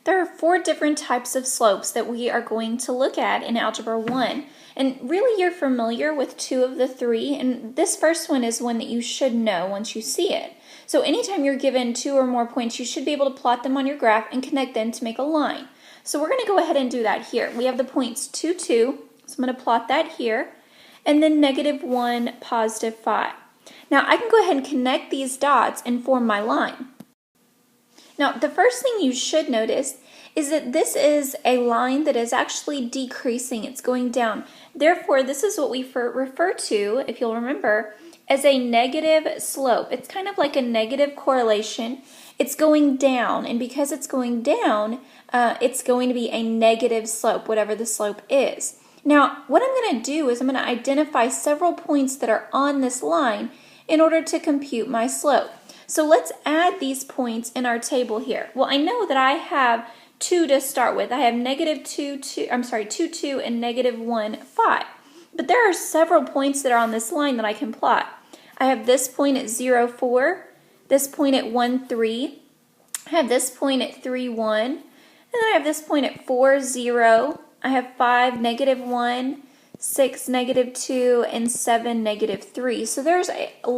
There are 4 different types of slopes that we are going to look at in Algebra 1. And really you're familiar with 2 of the 3, and this first one is one that you should know once you see it. So anytime you're given 2 or more points, you should be able to plot them on your graph and connect them to make a line. So we're going to go ahead and do that here. We have the points 2, 2, so I'm going to plot that here, and then -1, +5. Now I can go ahead and connect these dots and form my line. Now, the first thing you should notice is that this is a line that is actually decreasing. It's going down. Therefore, this is what we refer to, if you'll remember, as a negative slope. It's kind of like a negative correlation. It's going down, and because it's going down, it's going to be a negative slope, whatever the slope is. Now, what I'm going to do is I'm going to identify several points that are on this line in order to compute my slope. So let's add these points in our table here. Well, I know that I have 2 to start with. I have -2, 2, I'm sorry, 2, 2, and -1, 5. But there are several points that are on this line that I can plot. I have this point at 0, 4, this point at 1, 3, I have this point at 3, 1, and then I have this point at 4, 0, I have 5, -1, 6, -2, and 7, -3. So there's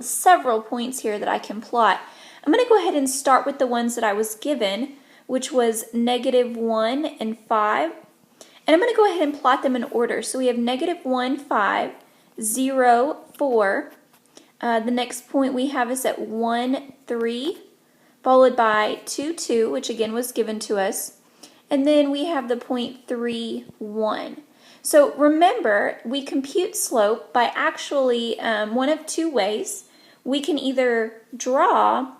several points here that I can plot. I'm going to go ahead and start with the ones that I was given, which was -1 and 5. And I'm going to go ahead and plot them in order. So we have -1, 5, 0, 4. The next point we have is at 1, 3, followed by 2, 2, which again was given to us. And then we have the point 3, 1. So remember, we compute slope by actually one of 2 ways. We can either draw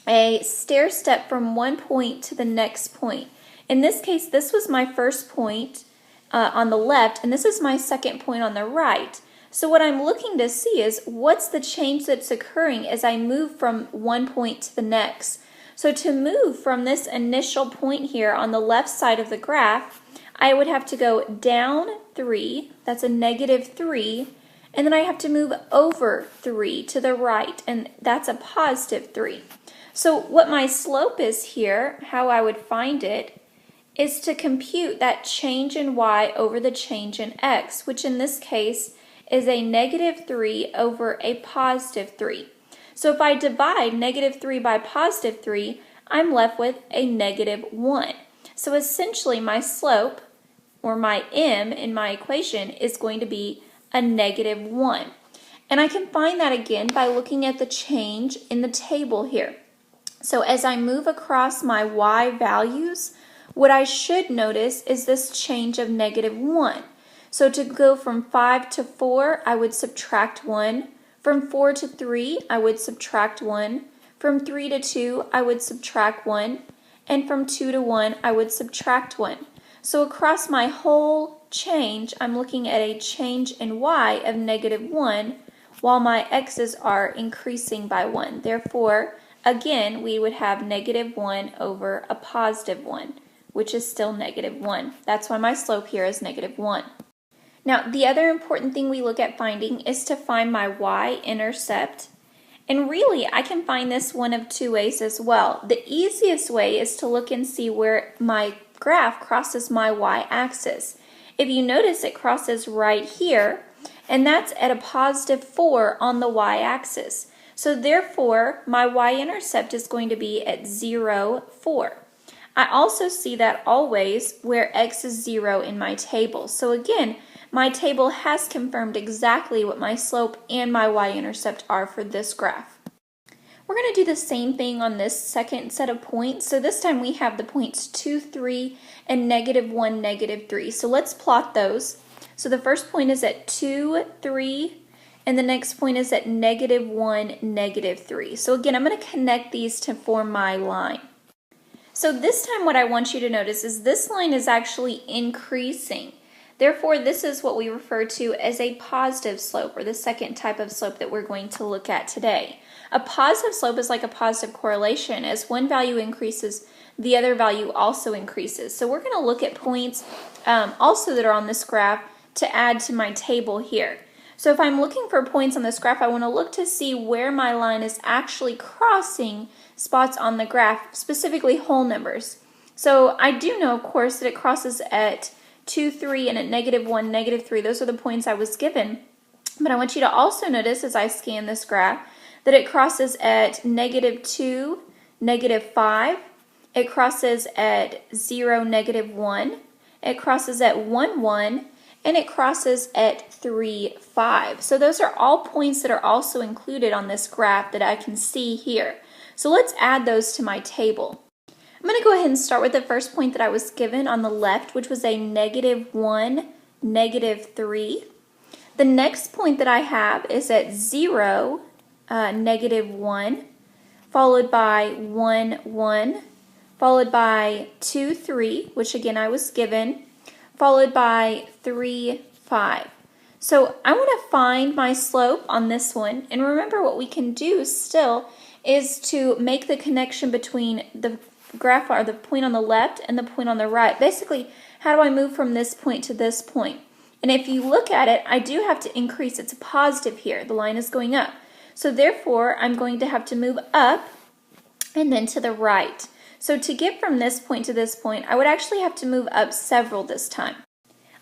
a stair step from one point to the next point. In this case, this was my first point on the left, and this is my second point on the right. So what I'm looking to see is what's the change that's occurring as I move from one point to the next. So to move from this initial point here on the left side of the graph, I would have to go down 3, that's a -3, and then I have to move over 3 to the right, and that's a +3. So what my slope is here, how I would find it, is to compute that change in y over the change in x, which in this case is a -3 over a +3. So if I divide -3 by +3, I'm left with a -1. So essentially my slope, or my m in my equation, is going to be a -1. And I can find that again by looking at the change in the table here. So as I move across my y values, what I should notice is this change of -1. So to go from 5 to 4, I would subtract 1. From 4 to 3, I would subtract 1. From 3 to 2, I would subtract 1. And from 2 to 1, I would subtract 1. So across my whole change, I'm looking at a change in y of -1, while my x's are increasing by 1. Therefore, again, we would have -1 over a +1, which is still -1. That's why my slope here is -1. Now, the other important thing we look at finding is to find my y-intercept. And really, I can find this one of 2 ways as well. The easiest way is to look and see where my graph crosses my y-axis. If you notice, it crosses right here, and that's at a +4 on the y-axis. So therefore, my y-intercept is going to be at 0, 4. I also see that always where x is 0 in my table. So again, my table has confirmed exactly what my slope and my y-intercept are for this graph. We're going to do the same thing on this second set of points. So this time we have the points 2, 3, and -1, -3. So let's plot those. So the first point is at 2, 3, and the next point is at -1, -3. So again, I'm going to connect these to form my line. So this time what I want you to notice is this line is actually increasing. Therefore, this is what we refer to as a positive slope, or the second type of slope that we're going to look at today. A positive slope is like a positive correlation. As one value increases, the other value also increases. So we're going to look at points also that are on this graph to add to my table here. So if I'm looking for points on this graph, I want to look to see where my line is actually crossing spots on the graph, specifically whole numbers. So I do know, of course, that it crosses at 2, 3, and at -1, -3. Those are the points I was given. But I want you to also notice as I scan this graph that it crosses at -2, -5. It crosses at 0, -1. It crosses at 1, 1. And it crosses at 3, 5. So those are all points that are also included on this graph that I can see here. So let's add those to my table. I'm going to go ahead and start with the first point that I was given on the left, which was a -1, -3. The next point that I have is at 0, -1, followed by 1, 1, followed by 2, 3, which again I was given, followed by 3, 5. So I want to find my slope on this one, and remember what we can do still is to make the connection between the graph or the point on the left and the point on the right. Basically, how do I move from this point to this point? And if you look at it, I do have to increase. It's a positive here. The line is going up. So therefore, I'm going to have to move up and then to the right. So to get from this point to this point, I would actually have to move up several this time.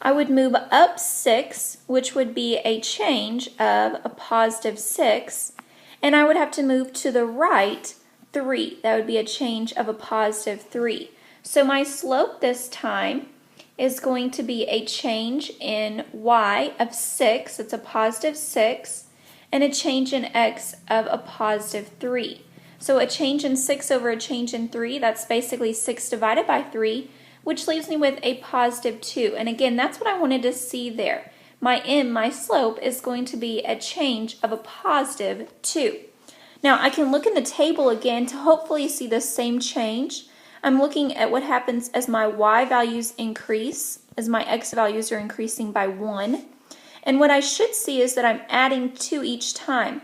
I would move up 6, which would be a change of a +6, and I would have to move to the right 3. That would be a change of a +3. So my slope this time is going to be a change in y of 6, it's a +6, and a change in x of a +3. So a change in 6 over a change in 3, that's basically 6 divided by 3, which leaves me with a +2. And again, that's what I wanted to see there. My slope, is going to be a change of a +2. Now I can look in the table again to hopefully see the same change. I'm looking at what happens as my y values increase, as my x values are increasing by 1. And what I should see is that I'm adding 2 each time.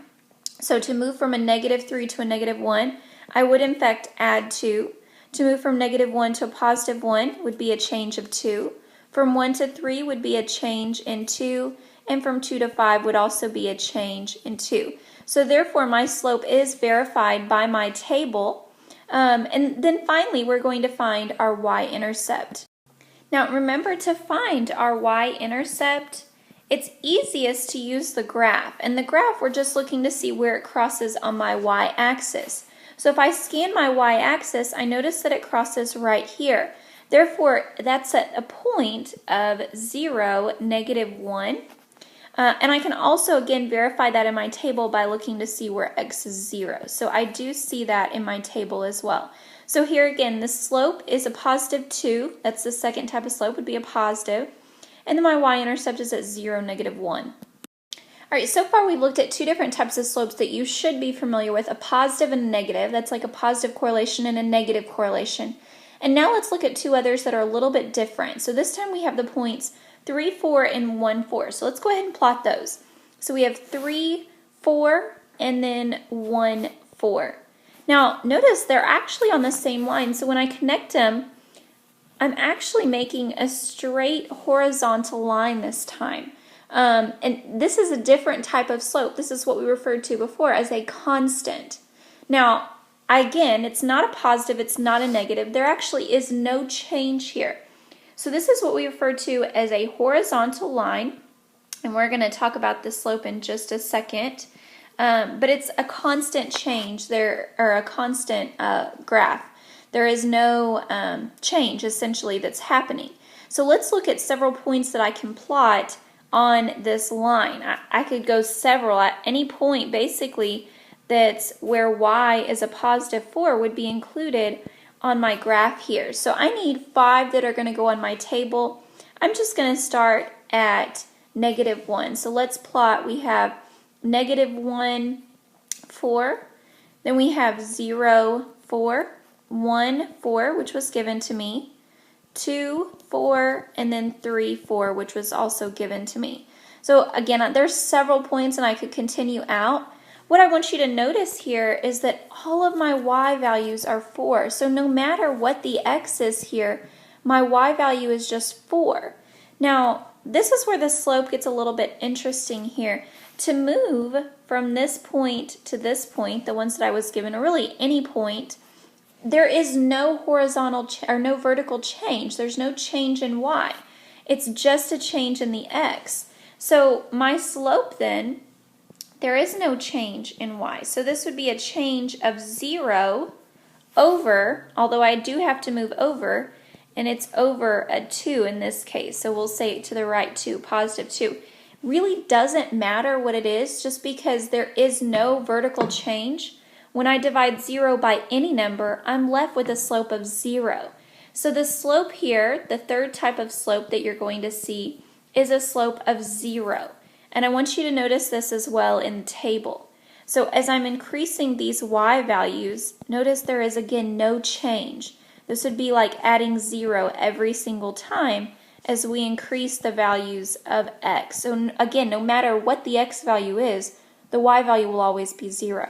So to move from a -3 to a -1, I would in fact add 2. To move from -1 to a +1 would be a change of 2. From 1 to 3 would be a change in 2. And from 2 to 5 would also be a change in 2. So therefore my slope is verified by my table. And then finally we're going to find our y-intercept. Now remember, to find our y-intercept, it's easiest to use the graph. And the graph, we're just looking to see where it crosses on my y-axis. So if I scan my y-axis, I notice that it crosses right here. Therefore, that's at a point of 0, -1. And I can also, again, verify that in my table by looking to see where x is 0. So I do see that in my table as well. So here again, the slope is a +2. That's the second type of slope, would be a positive. And then my y-intercept is at 0, -1. All right, so far we looked at 2 different types of slopes that you should be familiar with, a positive and a negative. That's like a positive correlation and a negative correlation. And now let's look at 2 others that are a little bit different. So this time we have the points 3, 4, and 1, 4. So let's go ahead and plot those. So we have 3, 4, and then 1, 4. Now notice they're actually on the same line. So when I connect them, I'm actually making a straight horizontal line this time. And this is a different type of slope. This is what we referred to before as a constant. Now, again, it's not a positive, it's not a negative. There actually is no change here. So this is what we refer to as a horizontal line, and we're going to talk about the slope in just a second. But it's a constant change there, or a constant graph. There is no change essentially that's happening. So let's look at several points that I can plot on this line. I could go several at any point basically that's where y is a +4 would be included on my graph here. So I need 5 that are going to go on my table. I'm just going to start at -1. So let's plot. We have -1, 4. Then we have 0, 4, 1, 4, which was given to me, 2, 4, and then 3, 4, which was also given to me. So again, there's several points and I could continue out. What I want you to notice here is that all of my y values are 4. So no matter what the x is here, my y value is just 4. Now, this is where the slope gets a little bit interesting here. To move from this point to this point, the ones that I was given, or really any point, there is no horizontal or no vertical change. There's no change in y. It's just a change in the x. So my slope then, there is no change in y. So this would be a change of 0 over, although I do have to move over, and it's over a 2 in this case. So we'll say to the right 2, positive 2. Really doesn't matter what it is, just because there is no vertical change. When I divide 0 by any number, I'm left with a slope of 0. So the slope here, the third type of slope that you're going to see, is a slope of 0. And I want you to notice this as well in the table. So as I'm increasing these y values, notice there is again no change. This would be like adding 0 every single time as we increase the values of x. So again, no matter what the x value is, the y value will always be 0.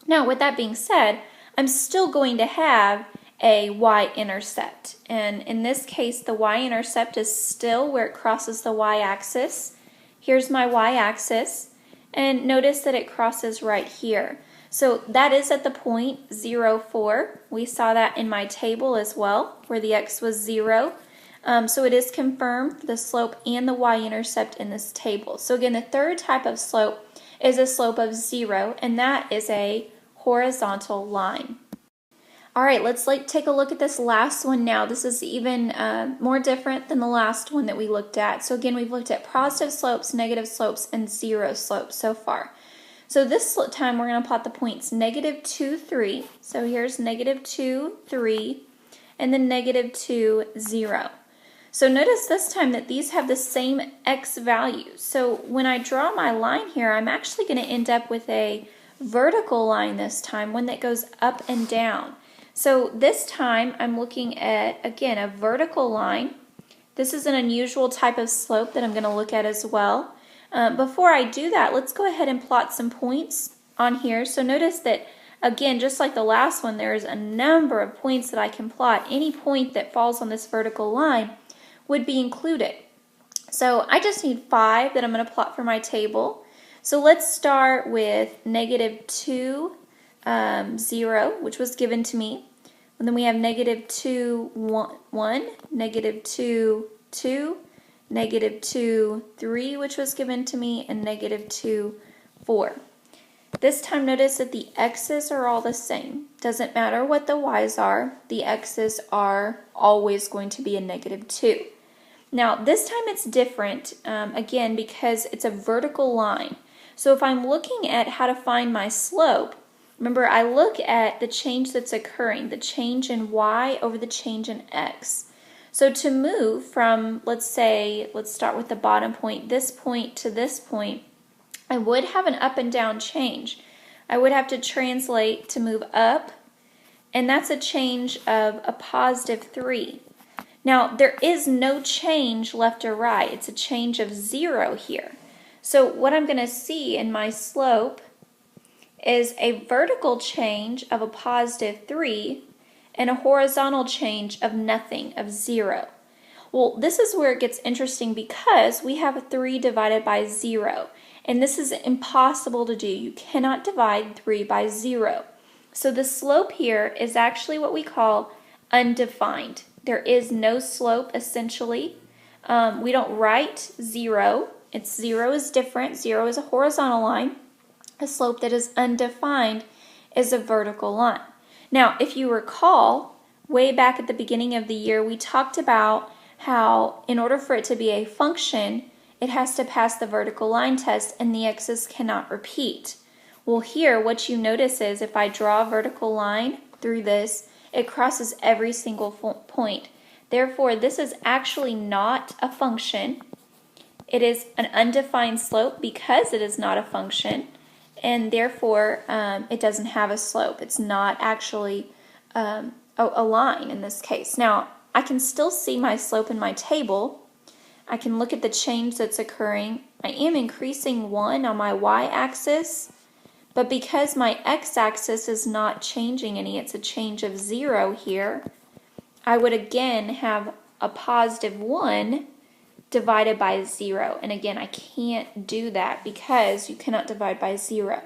Now, with that being said, I'm still going to have a y-intercept. And in this case, the y-intercept is still where it crosses the y-axis. Here's my y-axis. And notice that it crosses right here. So that is at the point 0, 4. We saw that in my table as well, where the x was 0. So it is confirmed for the slope and the y-intercept in this table. So again, the third type of slope is a slope of 0, and that is a horizontal line. All right, let's take a look at this last one now. This is even more different than the last one that we looked at. So again, we've looked at positive slopes, negative slopes, and 0 slopes so far. So this time we're going to plot the points negative 2, 3. So here's negative 2, 3, and then negative 2, 0. So notice this time that these have the same x values. So when I draw my line here, I'm actually going to end up with a vertical line this time, one that goes up and down. So this time I'm looking at, again, a vertical line. This is an unusual type of slope that I'm going to look at as well. Before I do that, let's go ahead and plot some points on here. So notice that, again, just like the last one, there's a number of points that I can plot. Any point that falls on this vertical line would be included. So I just need 5 that I'm going to plot for my table. So let's start with negative 2, 0, which was given to me. And then we have negative 2, 1, negative 2, 2, negative 2, 3, which was given to me, and negative 2, 4. This time notice that the x's are all the same. Doesn't matter what the y's are, the x's are always going to be a negative 2. Now this time it's different, again, because it's a vertical line. So if I'm looking at how to find my slope, remember I look at the change that's occurring, the change in y over the change in x. So to move from, let's start with the bottom point, this point to this point, I would have an up and down change. I would have to translate to move up, and that's a change of a positive 3. Now there is no change left or right, it's a change of 0 here. So what I'm going to see in my slope is a vertical change of a positive 3 and a horizontal change of nothing, of 0. Well, this is where it gets interesting because we have a 3 divided by 0. And this is impossible to do. You cannot divide 3 by 0. So the slope here is actually what we call undefined. There is no slope essentially. We don't write 0. 0 is different. 0 is a horizontal line. A slope that is undefined is a vertical line. Now, if you recall, way back at the beginning of the year, we talked about how in order for it to be a function, it has to pass the vertical line test and the x's cannot repeat. Well, here what you notice is if I draw a vertical line through this, it crosses every single point. Therefore, this is actually not a function. It is an undefined slope because it is not a function, and therefore it doesn't have a slope. It's not actually a line in this case. Now, I can still see my slope in my table. I can look at the change that's occurring. I am increasing 1 on my y-axis, but because my x-axis is not changing any, it's a change of 0 here, I would again have a positive 1 divided by 0. And again, I can't do that because you cannot divide by 0.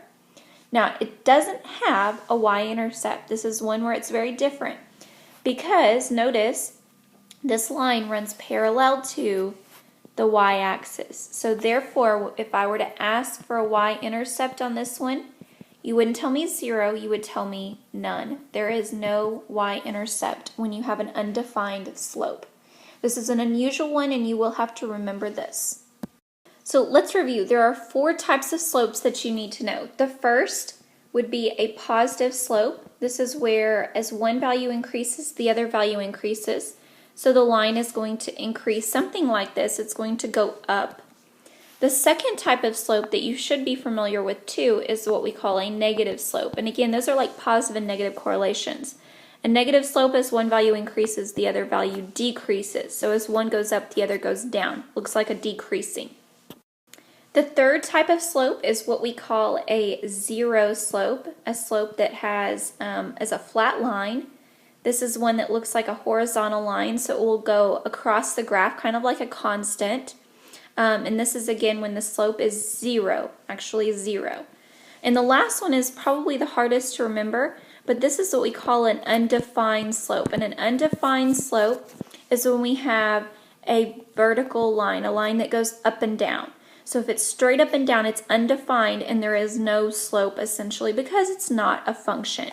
Now, it doesn't have a y-intercept. This is one where it's very different because, notice, this line runs parallel to the y-axis. So therefore, if I were to ask for a y-intercept on this one, you wouldn't tell me 0, you would tell me none. There is no y-intercept when you have an undefined slope. This is an unusual one, and you will have to remember this. So let's review. There are 4 types of slopes that you need to know. The first would be a positive slope. This is where as one value increases, the other value increases. So the line is going to increase something like this. It's going to go up. The second type of slope that you should be familiar with too is what we call a negative slope. And again, those are like positive and negative correlations. A negative slope is one value increases, the other value decreases. So as one goes up, the other goes down. Looks like a decreasing. The third type of slope is what we call a zero slope, a slope that has as a flat line. This is one that looks like a horizontal line, so it will go across the graph kind of like a constant. And this is again when the slope is 0, actually 0. And the last one is probably the hardest to remember, but this is what we call an undefined slope. And an undefined slope is when we have a vertical line, a line that goes up and down. So if it's straight up and down, it's undefined and there is no slope essentially because it's not a function.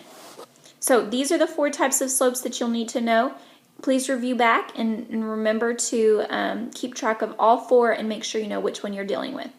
So these are the 4 types of slopes that you'll need to know. Please review back and remember to keep track of all 4 and make sure you know which one you're dealing with.